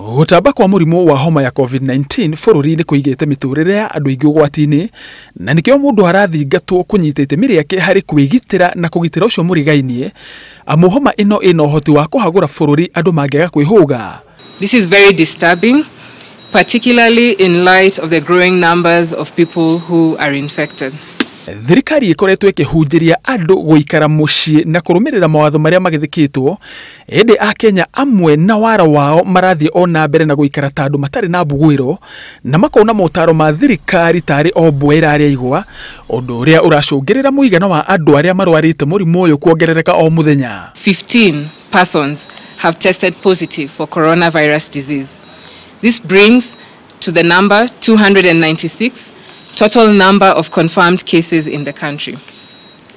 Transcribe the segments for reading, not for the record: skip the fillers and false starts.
Gutamba kwa murimu wa homa ya COVID-19 bururi-ini kuigite miturire ya andu aingi ugwati-ini na nikio mundu arathingatwo kunyitite miri yake hari kwigitira na kugitira ucio murigainie amu homa ino ina uhoti wa kuhagura bururi andu mangega kwihuga. This is very disturbing, particularly in light of the growing numbers of people who are infected. Thirikari ikoretwo ikihunjiria andu guikara mucii na kurumirira mawatho maria magithikitwo ende a Kenya amwe na wara wao marathie ona mbere na guikara tandu matari na bugwiro na makona motaro ma thirikari tari obwera aria igwa undu uria uracungirira muigana wa andu aria marwarite murimu uyu kuongerereka o muthenya. 15 persons have tested positive for coronavirus disease. This brings to the number 296 total number of confirmed cases in the country.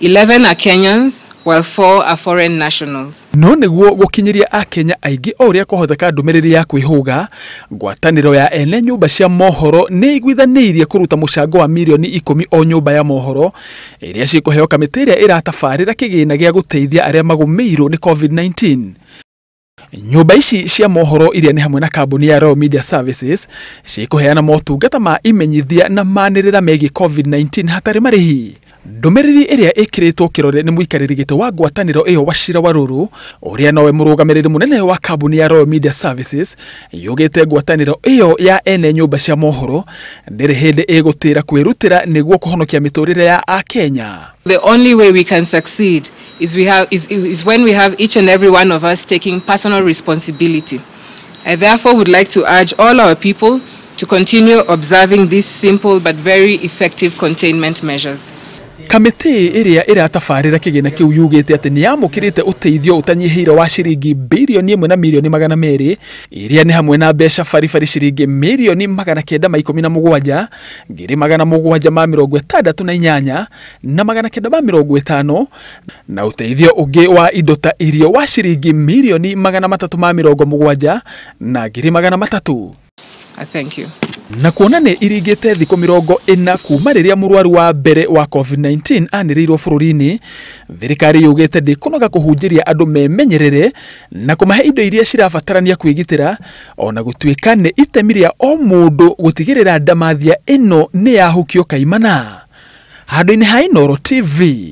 11 are Kenyans, while 4 are foreign nationals. No niguo gukinyiria a Kenya aingi oria kuhotheka ndumiriri ya kwihuga ngwataniro ya ene nyumba cia mohoro ni igwithaniirie kuruta mucango wa mirioni 10 o nyumba ya mohoro iria cikuheo kamiti iria iratafarira kigina gia guteithia aria magumiirwo ni COVID-19. Nyumba ici cia mohoro iria ni hamwe na kambuni ya Royal Media Services cikuheana motungata ma imenyithia na manirira megi COVID-19 hatari marihi. Ndumiriri iria ikiritwo kirore ni muikariri gite wa ngwataniro iyo Wachira Waruru uria nowe murugamiriri munene wa kambuni ya Royal Media Services yugite ngwataniro iyo ya ene nyumba cia mohoro ndiri hindi igutira kwirutira niguo kuhonokia miturire ya a Kenya. The only way we can succeed is when we have each and every one of us taking personal responsibility. I therefore would like to urge all our people to continue observing these simple but very effective containment measures. Kamiti iria iratafarira kigina kiu yugite ati ni amukirite uteithio utanyihira wa shiringi bilioni 1 na milioni 200 iria ni hamwe na besha farifari shiringi milioni 917 ngiri 768 na 950 na uteithio ugi wa indo ta irio wa shiringi milioni 370 na ngiri 300. Thank you. Na kuona ni irigite thiko 40 kuma riria murwaru wa mbere wa COVID-19 anirirwo bururi-ini, thirikari yugite ndikunoga kuhunjiria andu memenyerere na kumahe indo iria cirabatarania kwigitira ona gutuika ni itemi ria o mundu gutigirira ndamathia ino ni yahukio kaimana. Handu-ini ha Inooro TV,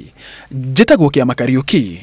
njitagwo Kĩama Kariuki.